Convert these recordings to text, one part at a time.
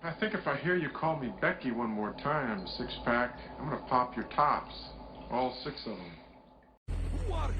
I think if I hear you call me Becky one more time, six-pack, I'm gonna pop your tops. All six of them. Who are you?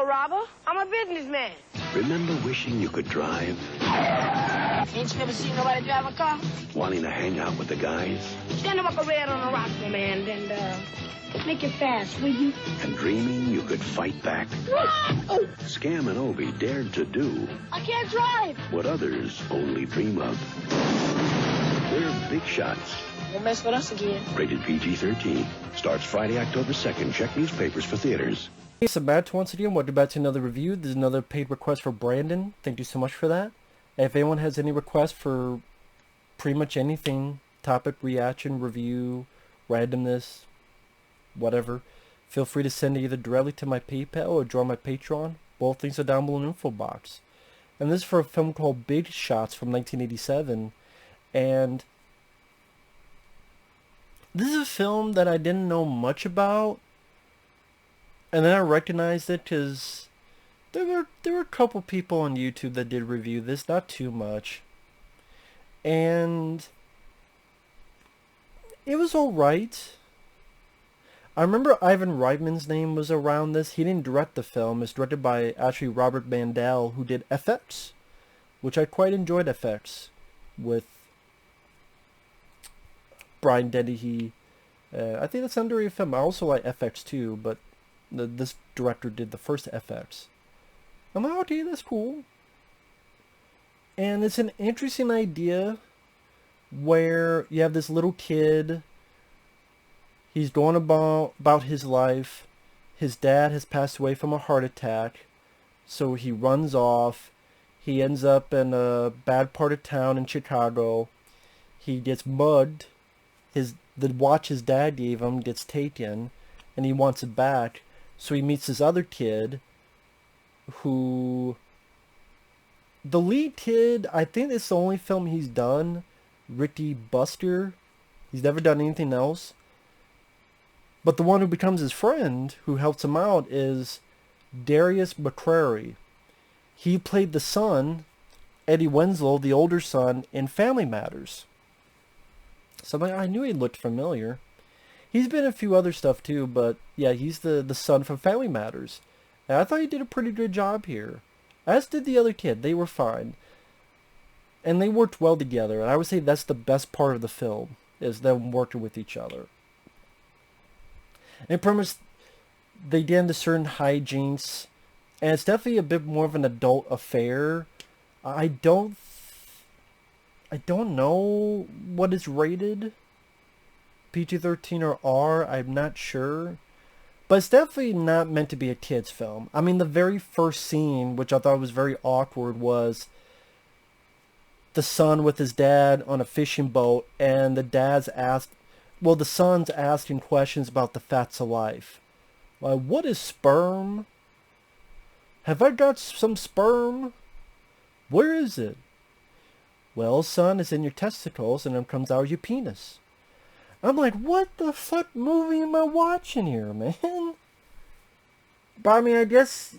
Robber. I'm a businessman. Remember wishing you could drive? Ain't you never seen nobody drive a car? Wanting to hang out with the guys? Stand up a red on a rock, my man, and, make it fast, will you? And dreaming you could fight back? Oh. Scam and Obi dared to do I can't drive. what others only dream of. They're big shots. Don't mess with us again. Rated PG-13. Starts Friday, October 2nd. Check newspapers for theaters. Hey, so Matt once again, welcome back to another review. There's another paid request for Brandon. Thank you so much for that. If anyone has any requests for pretty much anything, topic, reaction, review, randomness, whatever, feel free to send it either directly to my PayPal or join my Patreon. Both things are down below in the info box. And this is for a film called Big Shots from 1987. And this is a film that I didn't know much about. And then I recognized it because there were a couple people on YouTube that did review this, not too much. And it was alright. I remember Ivan Reitman's name was around this. He didn't direct the film. It's directed by actually Robert Mandel, who did FX, which I quite enjoyed FX with Brian Dennehy. I think that's an underrated film. I also like FX too, but this director did the first FX. I'm like, okay, that's cool. And it's an interesting idea where you have this little kid. He's going about his life. His dad has passed away from a heart attack. So he runs off. He ends up in a bad part of town in Chicago. He gets mugged. The watch his dad gave him gets taken. And he wants it back. So he meets this other kid who, the lead kid, I think it's the only film he's done, Ricky Busker. He's never done anything else. But the one who becomes his friend, who helps him out, is Darius McCrary. He played the son, Eddie Winslow, the older son, in Family Matters. So I knew he looked familiar. He's been in a few other stuff too, but yeah, he's the son from Family Matters. And I thought he did a pretty good job here. As did the other kid. They were fine. And they worked well together. And I would say that's the best part of the film, is them working with each other. And pretty much, they get into certain hijinks. And it's definitely a bit more of an adult affair. I don't know what is rated. PG-13 or R, I'm not sure. But it's definitely not meant to be a kid's film. I mean, the very first scene, which I thought was very awkward, was the son with his dad on a fishing boat, and the son's asking questions about the facts of life. Like, what is sperm? Have I got some sperm? Where is it? Well, son, it's in your testicles, and it comes out of your penis. I'm like, what the fuck movie am I watching here, man? But I mean, I guess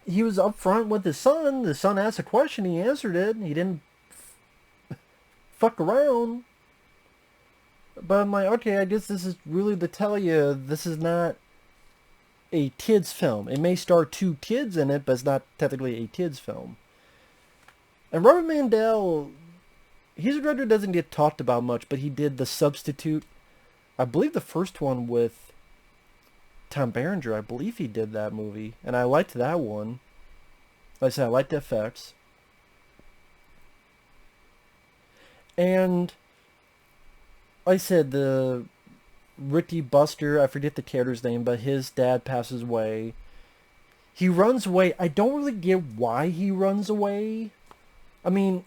he was upfront with his son. The son asked a question, he answered it. He didn't fuck around. But I'm like, okay, I guess this is really to tell you this is not a kid's film. It may star two kids in it, but it's not technically a kid's film. And Robert Mandel, he's a director who doesn't get talked about much, but he did The Substitute. I believe the first one with Tom Berenger. I believe he did that movie, and I liked that one. Like I said, I liked the effects. And like I said, the Ricky Busker, I forget the character's name, but his dad passes away. He runs away. I don't really get why he runs away. I mean,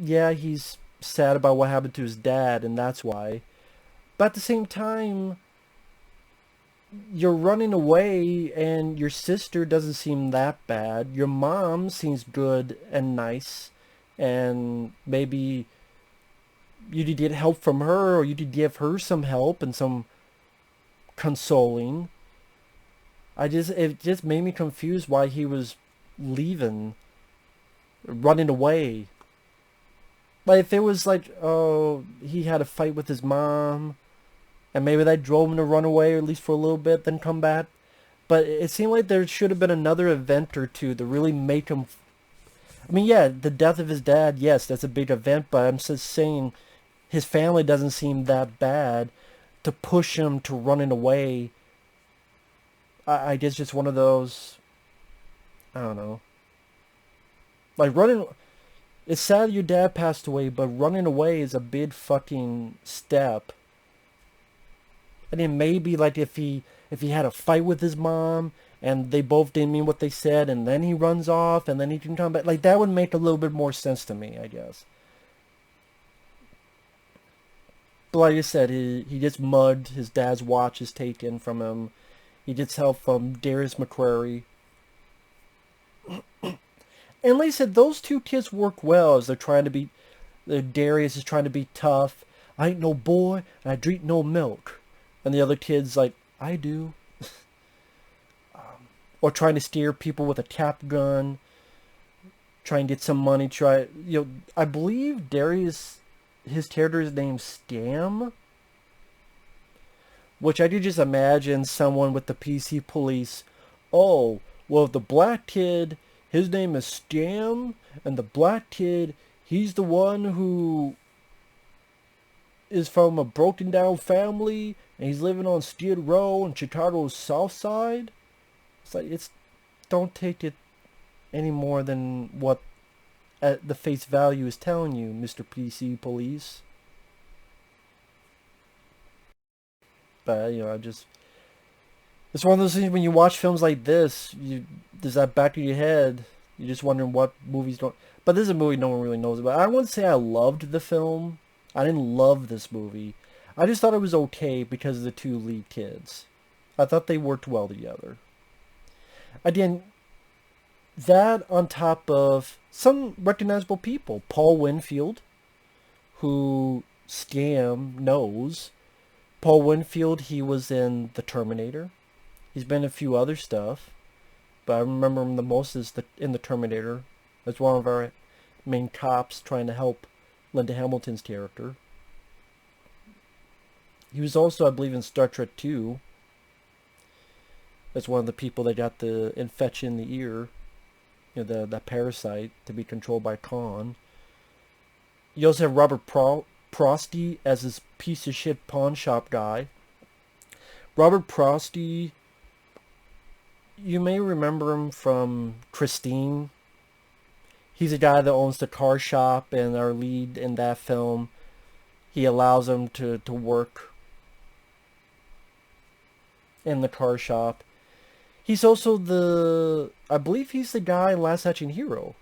yeah, he's sad about what happened to his dad, and that's why. But at the same time, you're running away, and your sister doesn't seem that bad. Your mom seems good and nice, and maybe you did get help from her, or you did give her some help and some consoling. It just made me confused why he was leaving, running away. Like, if it was like, oh, he had a fight with his mom, and maybe that drove him to run away, or at least for a little bit, then come back. But it seemed like there should have been another event or two to really make him... I mean, yeah, the death of his dad, yes, that's a big event, but I'm just saying his family doesn't seem that bad to push him to running away. I guess just one of those... I don't know. Like, running... It's sad your dad passed away, but running away is a big fucking step. And then maybe, like, if he had a fight with his mom, and they both didn't mean what they said, and then he runs off, and then he can come back. Like, that would make a little bit more sense to me, I guess. But like I said, he gets mugged. His dad's watch is taken from him. He gets help from Darius McCrary. And like I said, those two kids work well as they're trying to be... Darius is trying to be tough. I ain't no boy, and I drink no milk. And the other kid's like, I do. Or trying to steer people with a cap gun. Try and get some money. I believe Darius, his character's name's Scam. Which I could just imagine someone with the PC police. Oh, well, the black kid, his name is Scam. And the black kid, he's the one who is from a broken down family. And he's living on Skid Row in Chicago's South Side. It's like, don't take it any more than what the face value is telling you, Mr. PC Police. But, it's one of those things when you watch films like this, there's that back of your head, you're just wondering what movies don't... But this is a movie no one really knows about. I wouldn't say I loved the film. I didn't love this movie. I just thought it was okay because of the two lead kids. I thought they worked well together. Again, that on top of some recognizable people. Paul Winfield, who Scam knows. Paul Winfield, he was in The Terminator. He's been in a few other stuff. But I remember him the most in The Terminator. As one of our main cops trying to help Linda Hamilton's character. He was also, I believe, in Star Trek 2. As one of the people that got the infection in the ear. That parasite to be controlled by Khan. You also have Robert Prosty as this piece of shit pawn shop guy. Robert Prosty, you may remember him from Christine. He's a guy that owns the car shop, and our lead in that film, he allows him to work in the car shop. He's also I believe he's the guy in Last Action Hero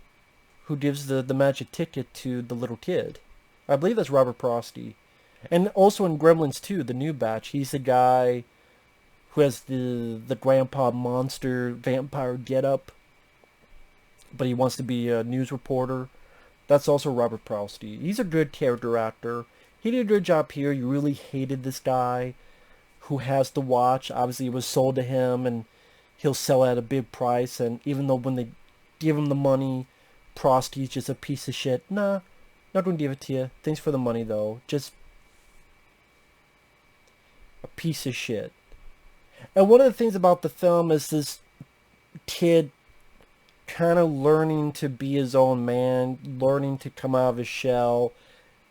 who gives the magic ticket to the little kid. I believe that's Robert Prosty. And also in Gremlins 2, the new batch, he's the guy who has the grandpa monster vampire getup, but he wants to be a news reporter. That's also Robert Prosty. He's a good character actor. he did a good job here. You really hated this guy who has the watch. Obviously, it was sold to him, and he'll sell at a big price. And even though when they give him the money, Prosty's just a piece of shit. Nah, not gonna give it to you. Thanks for the money, though. Just a piece of shit. And one of the things about the film is this kid kind of learning to be his own man, learning to come out of his shell,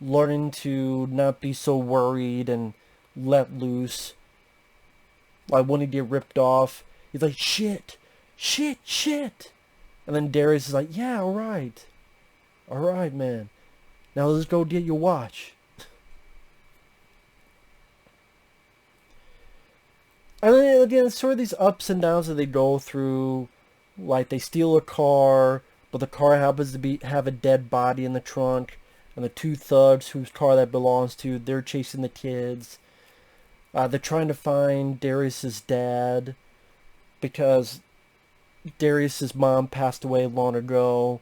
learning to not be so worried and let loose. Like when he get ripped off, he's like, shit, shit, shit. And then Darius is like, yeah, all right, man. Now let's go get your watch. And then again, it's sort of these ups and downs that they go through. Like they steal a car, but the car happens to have a dead body in the trunk. And the two thugs whose car that belongs to, they're chasing the kids. They're trying to find Darius's dad because Darius's mom passed away long ago.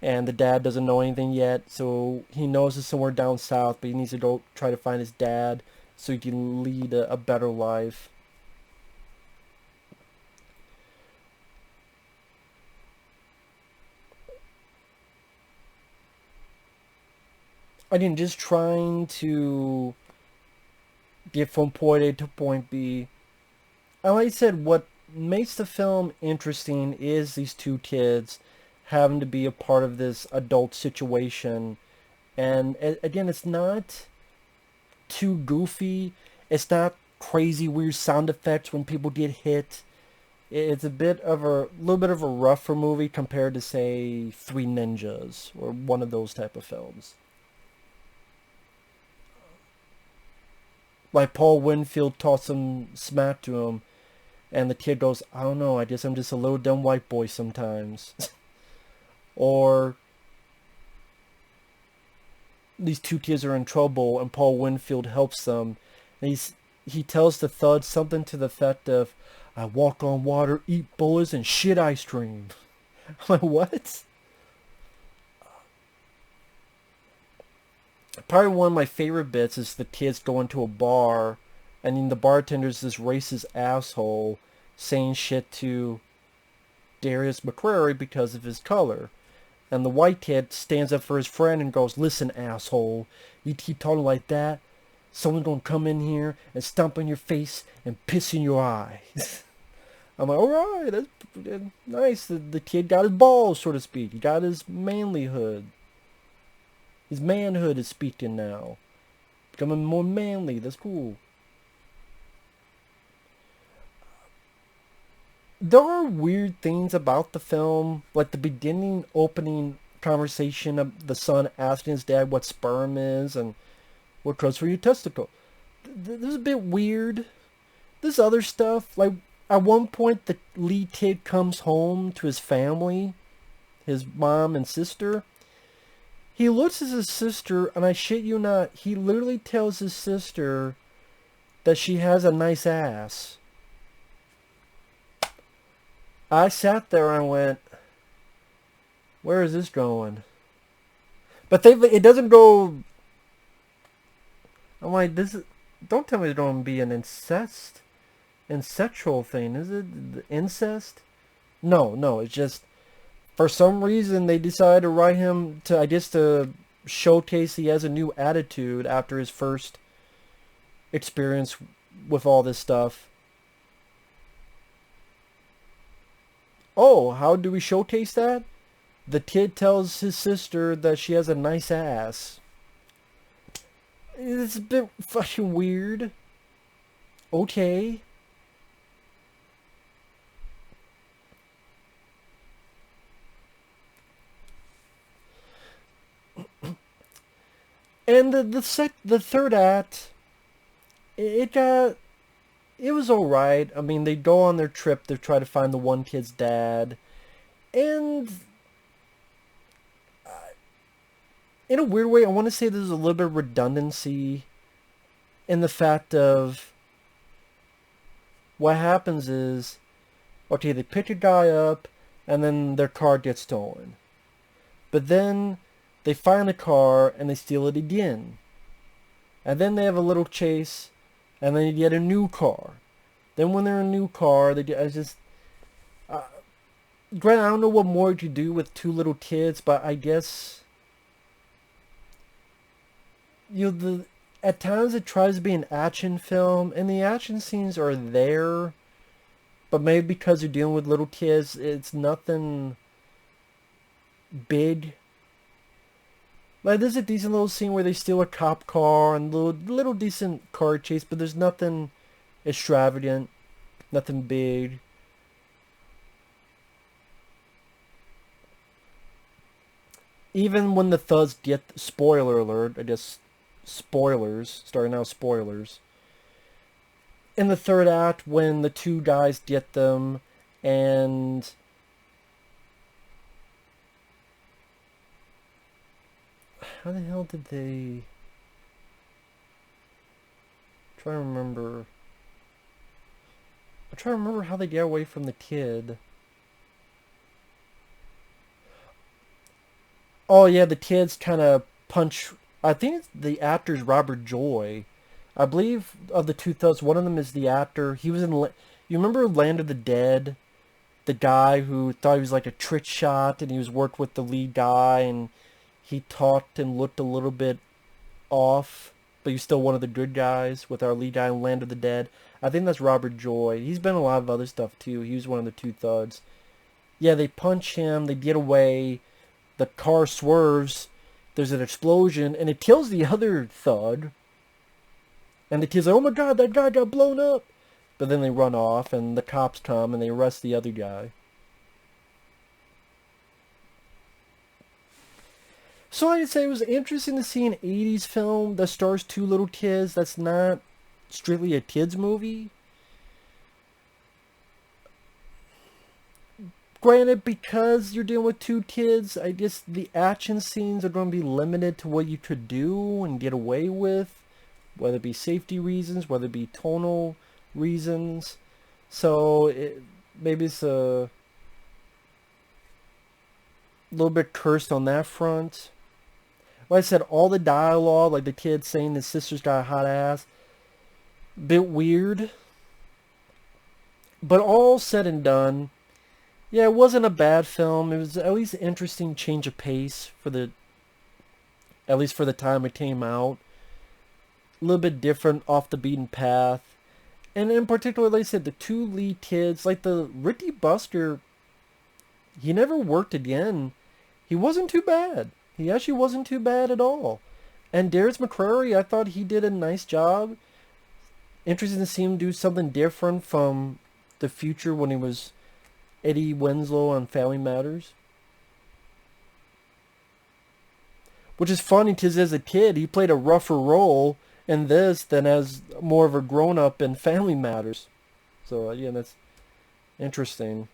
And the dad doesn't know anything yet, so he knows it's somewhere down south, but he needs to go try to find his dad so he can lead a better life. Again, just trying to get from point A to point B. And like I said, what makes the film interesting is these two kids having to be a part of this adult situation. And again, it's not too goofy. It's not crazy weird sound effects when people get hit. It's a little bit of a rougher movie compared to, say, Three Ninjas or one of those type of films. Like Paul Winfield taught some smack to him, and the kid goes, I don't know, I guess I'm just a little dumb white boy sometimes. Or these two kids are in trouble, and Paul Winfield helps them. And he tells the thug something to the effect of, I walk on water, eat bullets, and shit ice cream. I'm like, what? Probably one of my favorite bits is the kids going to a bar, and then the bartender's this racist asshole saying shit to Darius McCrary because of his color. And the white kid stands up for his friend and goes, listen, asshole, you keep talking like that, someone's gonna come in here and stomp on your face and piss in your eyes. I'm like, alright, that's nice. The kid got his balls, so to speak. He got his manlyhood. His manhood is speaking now. Becoming more manly. That's cool. There are weird things about the film. Like the beginning opening conversation of the son asking his dad what sperm is and what grows for your testicle. This is a bit weird. This other stuff. Like at one point the lead kid comes home to his family. His mom and sister. He looks at his sister, and I shit you not, he literally tells his sister that she has a nice ass. I sat there and went, where is this going? But it doesn't go... I'm like, don't tell me it's going to be an incestual thing, is it? Incest? No, it's just... For some reason, they decided to write him to, I guess, to showcase he has a new attitude after his first experience with all this stuff. Oh, how do we showcase that? The kid tells his sister that she has a nice ass. It's a bit fucking weird. Okay. And the third act, it was alright. I mean, they go on their trip to try to find the one kid's dad. And in a weird way, I want to say there's a little bit of redundancy in the fact of what happens is, okay, they pick a guy up and then their car gets stolen. But then they find the car and they steal it again. And then they have a little chase, and then you get a new car. Then when they're in a new car, granted, I don't know what more you do with two little kids, but I guess at times it tries to be an action film, and the action scenes are there, but maybe because you're dealing with little kids, it's nothing big. Like, there's a decent little scene where they steal a cop car and little decent car chase, but there's nothing extravagant, nothing big. Even when the thugs get, spoiler alert, I guess, spoilers, starting out spoilers. In the third act, when the two guys get them, and how the hell did they... I'm trying to remember how they get away from the kid. Oh yeah, the kids kind of punch... I think it's the actor's Robert Joy. I believe of the two thugs, one of them is the actor. He was in... You remember Land of the Dead? The guy who thought he was like a trick shot, and he was worked with the lead guy, and he talked and looked a little bit off, but he's still one of the good guys with our lead guy in Land of the Dead. I think that's Robert Joy. He's been in a lot of other stuff too. He was one of the two thugs. Yeah, they punch him, they get away, the car swerves, there's an explosion, and it kills the other thug. And the kid's like, oh my god, that guy got blown up. But then they run off, and the cops come, and they arrest the other guy. So I'd say it was interesting to see an 80s film that stars two little kids that's not strictly a kids movie. Granted, because you're dealing with two kids, I guess the action scenes are going to be limited to what you could do and get away with, whether it be safety reasons, whether it be tonal reasons. So maybe it's a little bit cursed on that front. Like I said, all the dialogue, like the kid saying his sister's got a hot ass, bit weird. But all said and done, yeah, it wasn't a bad film. It was at least an interesting change of pace at least for the time it came out. A little bit different, off the beaten path. And in particular, like I said, the two lead kids, like the Ricky Busker, he never worked again. He wasn't too bad. He actually wasn't too bad at all. And Darius McCrary, I thought he did a nice job. Interesting to see him do something different from the future when he was Eddie Winslow on Family Matters. Which is funny because as a kid, he played a rougher role in this than as more of a grown-up in Family Matters. So, yeah, that's interesting.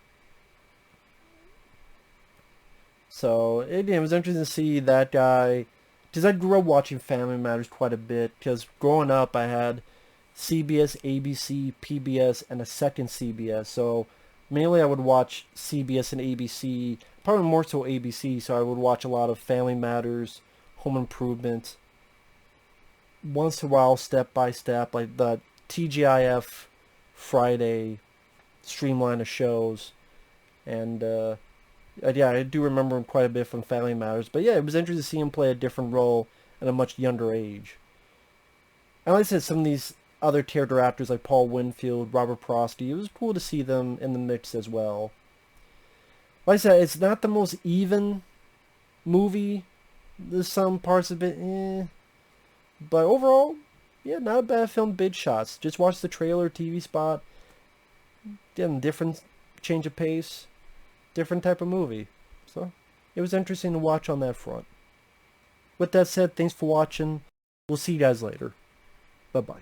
So, it was interesting to see that guy, because I grew up watching Family Matters quite a bit, because growing up I had CBS, ABC, PBS, and a second CBS. So, mainly I would watch CBS and ABC, probably more so ABC, so I would watch a lot of Family Matters, Home Improvement, once in a while, Step by Step, like the TGIF Friday streamline of shows. And, yeah, I do remember him quite a bit from Family Matters. But yeah, it was interesting to see him play a different role at a much younger age. And like I said, some of these other character actors like Paul Winfield, Robert Prosty, it was cool to see them in the mix as well. Like I said, it's not the most even movie. There's some parts of it, but overall, yeah, not a bad film, big shots. Just watch the trailer, TV spot. Again, different change of pace, different type of movie. So, it was interesting to watch on that front. With that said, thanks for watching. We'll see you guys later. Bye-bye.